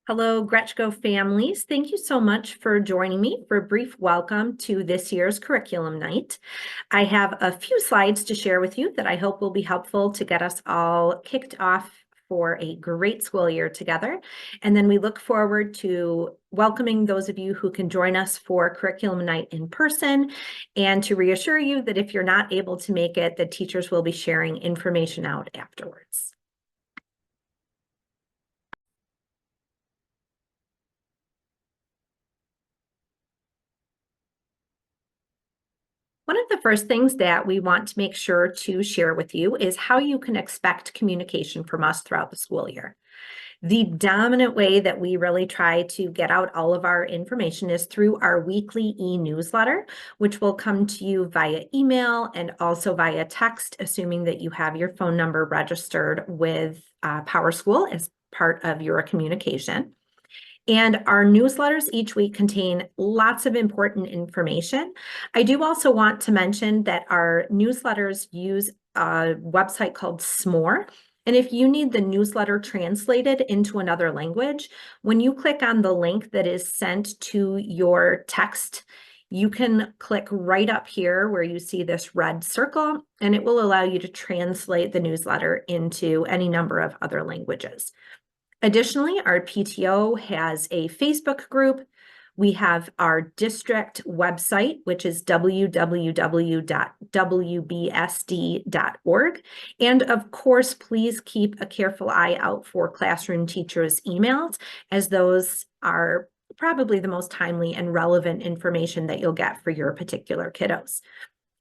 Hello, Gretchko families. Thank you so much for joining me for a brief welcome to this year's curriculum night. I have a few slides to share with you that I hope will be helpful to get us all kicked off for a great school year together. And then we look forward to welcoming those of you who can join us for curriculum night in person, and to reassure you that if you're not able to make it, the teachers will be sharing information out afterwards. One of the first things that we want to make sure to share with you is how you can expect communication from us throughout the school year. The dominant way that we really try to get out all of our information is through our weekly e-newsletter, which will come to you via email and also via text, assuming that you have your phone number registered with PowerSchool as part of your communication. And our newsletters each week contain lots of important information. I do also want to mention that our newsletters use a website called Smore. And if you need the newsletter translated into another language, when you click on the link that is sent to your text, you can click right up here where you see this red circle, and it will allow you to translate the newsletter into any number of other languages. Additionally, our PTO has a Facebook group. We have our district website, which is www.wbsd.org. And of course, please keep a careful eye out for classroom teachers' emails, as those are probably the most timely and relevant information that you'll get for your particular kiddos.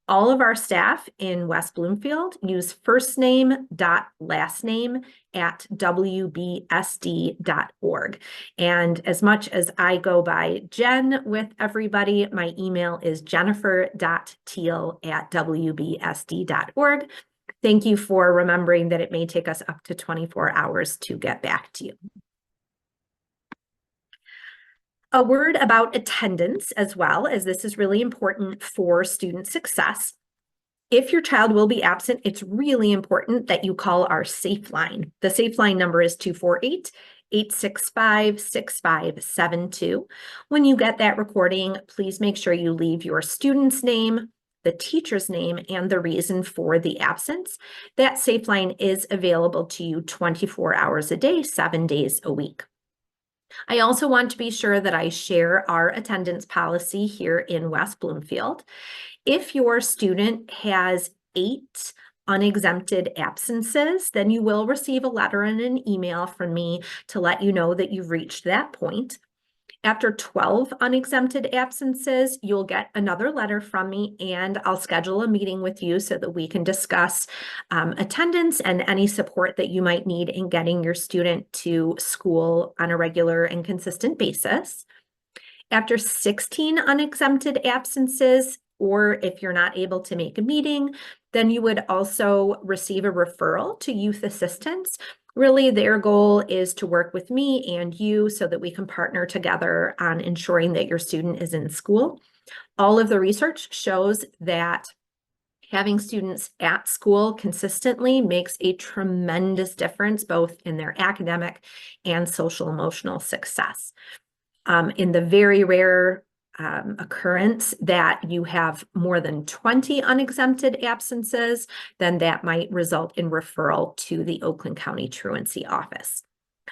All of our staff in West Bloomfield use firstname.lastname@wbsd.org. And as much as I go by Jen with everybody, my email is jennifer.teal@wbsd.org. Thank you for remembering that it may take us up to 24 hours to get back to you. A word about attendance as well, as this is really important for student success. If your child will be absent, it's really important that you call our SAFE line. The SAFE line number is 248-865-6572. When you get that recording, please make sure you leave your student's name, the teacher's name, and the reason for the absence. That SAFE line is available to you 24 hours a day, 7 days a week. I also want to be sure that I share our attendance policy here in West Bloomfield. If your student has 8 unexempted absences, then you will receive a letter and an email from me to let you know that you've reached that point. After 12 unexempted absences, you'll get another letter from me, and I'll schedule a meeting with you so that we can discuss attendance and any support that you might need in getting your student to school on a regular and consistent basis. After 16 unexempted absences, or if you're not able to make a meeting, then you would also receive a referral to youth assistance. Really, their goal is to work with me and you so that we can partner together on ensuring that your student is in school. All of the research shows that having students at school consistently makes a tremendous difference, both in their academic and social emotional success. In the very rare occurrence that you have more than 20 unexempted absences, then that might result in referral to the Oakland County Truancy Office.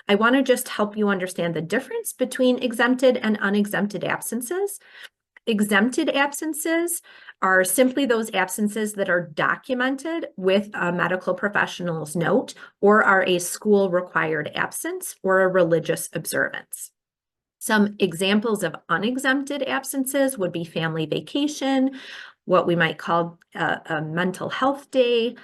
I want to just help you understand the difference between exempted and unexempted absences. Exempted absences are simply those absences that are documented with a medical professional's note or are a school required absence or a religious observance. Some examples of unexempted absences would be family vacation, what we might call a mental health day,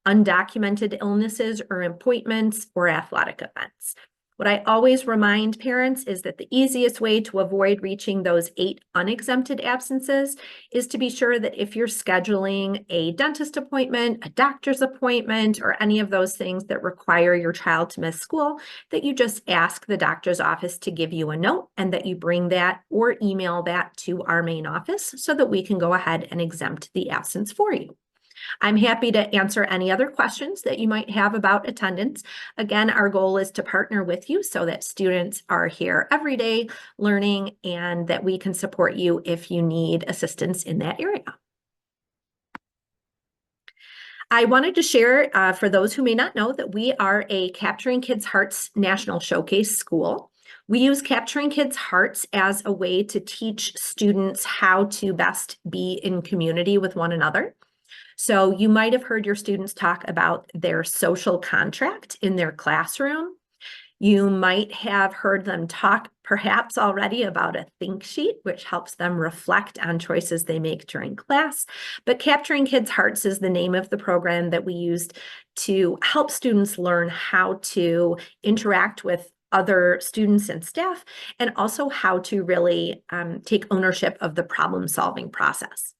undocumented illnesses or appointments, or athletic events. What I always remind parents is that the easiest way to avoid reaching those 8 unexempted absences is to be sure that if you're scheduling a dentist appointment, a doctor's appointment, or any of those things that require your child to miss school, that you just ask the doctor's office to give you a note and that you bring that or email that to our main office so that we can go ahead and exempt the absence for you. I'm happy to answer any other questions that you might have about attendance. Again, our goal is to partner with you so that students are here every day learning and that we can support you if you need assistance in that area. I wanted to share, for those who may not know, that we are a Capturing Kids' Hearts National Showcase School. We use Capturing Kids' Hearts as a way to teach students how to best be in community with one another. So you might have heard your students talk about their social contract in their classroom. You might have heard them talk perhaps already about a think sheet, which helps them reflect on choices they make during class. But Capturing Kids' Hearts is the name of the program that we used to help students learn how to interact with other students and staff, and also how to really take ownership of the problem-solving process.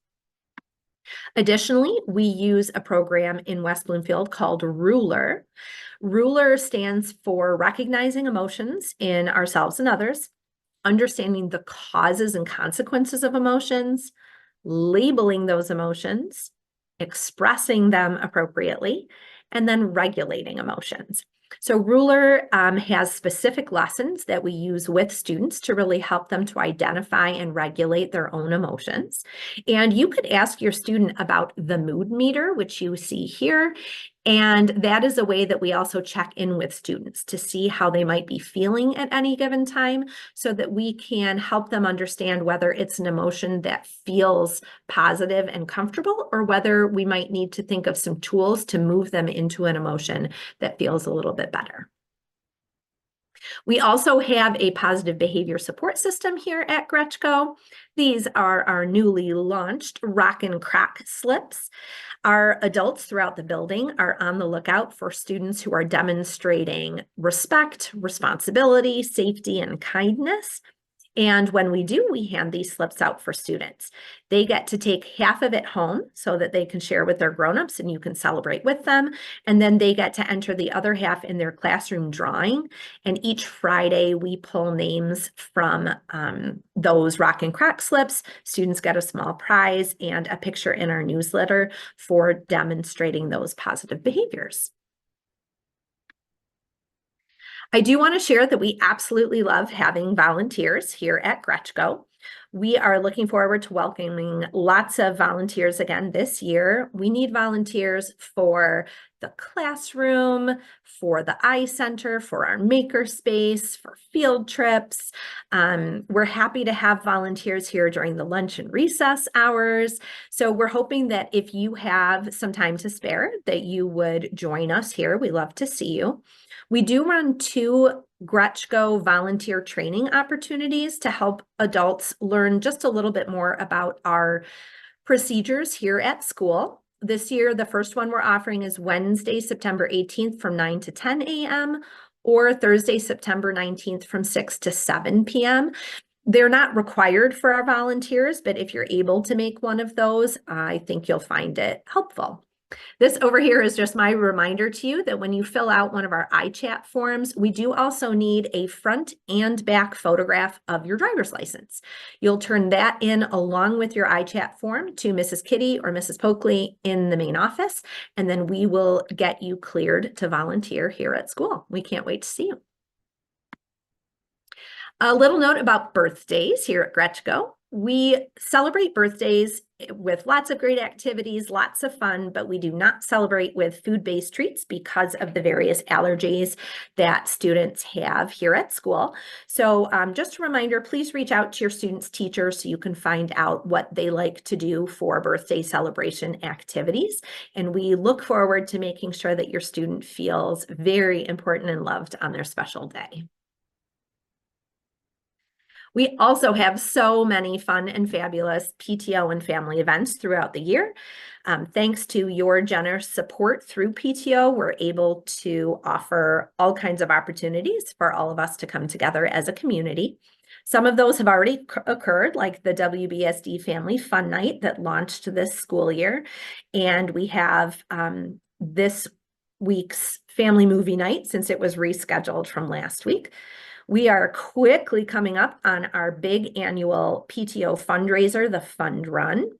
Additionally, we use a program in West Bloomfield called Ruler. Ruler stands for recognizing emotions in ourselves and others, understanding the causes and consequences of emotions, labeling those emotions, expressing them appropriately, and then regulating emotions. So Ruler has specific lessons that we use with students to really help them to identify and regulate their own emotions. And you could ask your student about the mood meter, which you see here. And that is a way that we also check in with students to see how they might be feeling at any given time so that we can help them understand whether it's an emotion that feels positive and comfortable or whether we might need to think of some tools to move them into an emotion that feels a little bit better. We also have a positive behavior support system here at Gretschko. These are our newly launched Rock and Crack slips. Our adults throughout the building are on the lookout for students who are demonstrating respect, responsibility, safety, and kindness. And when we do, we hand these slips out for students. They get to take half of it home so that they can share with their grown-ups and you can celebrate with them. And then they get to enter the other half in their classroom drawing. And each Friday we pull names from those Rock and Crack slips. Students get a small prize and a picture in our newsletter for demonstrating those positive behaviors. I do want to share that we absolutely love having volunteers here at Gretschko. We are looking forward to welcoming lots of volunteers again this year. We need volunteers for the classroom, for the iCenter, for our makerspace, for field trips. We're happy to have volunteers here during the lunch and recess hours. So we're hoping that if you have some time to spare, that you would join us here. We love to see you. We do run 2 Gretschko volunteer training opportunities to help adults learn just a little bit more about our procedures here at school. This year, the first one we're offering is Wednesday, September 18th from 9 to 10 a.m. or Thursday, September 19th from 6 to 7 p.m. They're not required for our volunteers, but if you're able to make one of those, I think you'll find it helpful. This over here is just my reminder to you that when you fill out one of our iChat forms, we do also need a front and back photograph of your driver's license. You'll turn that in along with your iChat form to Mrs. Kitty or Mrs. Pokley in the main office, and then we will get you cleared to volunteer here at school. We can't wait to see you. A little note about birthdays here at Gretschko. We celebrate birthdays with lots of great activities, lots of fun, but we do not celebrate with food-based treats because of the various allergies that students have here at school. So just a reminder, please reach out to your students' teachers so you can find out what they like to do for birthday celebration activities. And we look forward to making sure that your student feels very important and loved on their special day. We also have so many fun and fabulous PTO and family events throughout the year. Thanks to your generous support through PTO, we're able to offer all kinds of opportunities for all of us to come together as a community. Some of those have already occurred, like the WBSD Family Fun Night that launched this school year. And we have this week's Family Movie Night since it was rescheduled from last week. We are quickly coming up on our big annual PTO fundraiser, the Fund Run.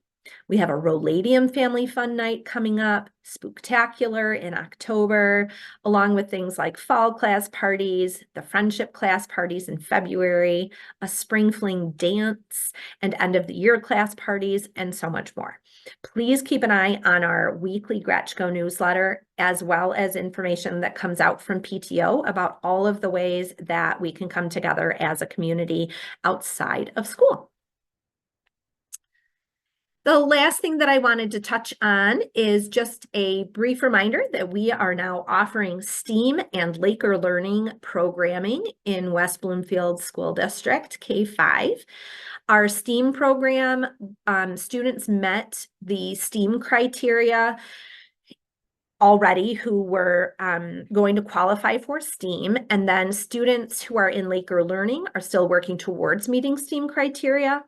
We have a Roladium Family Fun Night coming up, Spooktacular in October, along with things like fall class parties, the friendship class parties in February, a spring fling dance, and end of the year class parties, and so much more. Please keep an eye on our weekly Gretchko newsletter, as well as information that comes out from PTO about all of the ways that we can come together as a community outside of school. The last thing that I wanted to touch on is just a brief reminder that we are now offering STEAM and Laker Learning programming in West Bloomfield School District, K-5. Our STEAM program, students met the STEAM criteria already who were going to qualify for STEAM, and then students who are in Laker Learning are still working towards meeting STEAM criteria.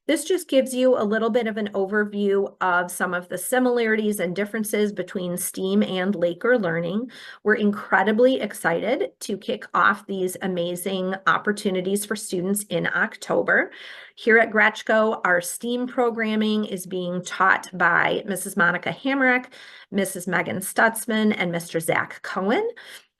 This just gives you a little bit of an overview of some of the similarities and differences between STEAM and Laker Learning. We're incredibly excited to kick off these amazing opportunities for students in October. Here at Gretchko, our STEAM programming is being taught by Mrs. Monica Hamrick, Mrs. Megan Stutzman, and Mr. Zach Cohen.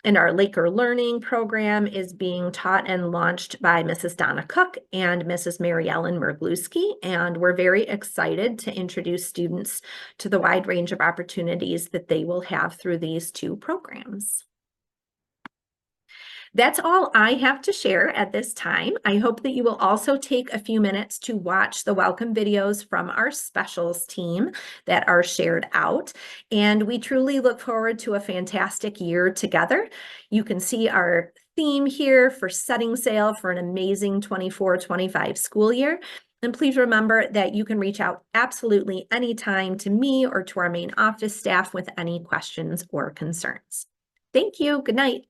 And our Laker Learning program is being taught and launched by Mrs. Donna Cook and Mrs. Mary Ellen Merglewski. And we're very excited to introduce students to the wide range of opportunities that they will have through these two programs. That's all I have to share at this time. I hope that you will also take a few minutes to watch the welcome videos from our specials team that are shared out. And we truly look forward to a fantastic year together. You can see our theme here for setting sail for an amazing 24-25 school year. And please remember that you can reach out absolutely anytime to me or to our main office staff with any questions or concerns. Thank you. Good night.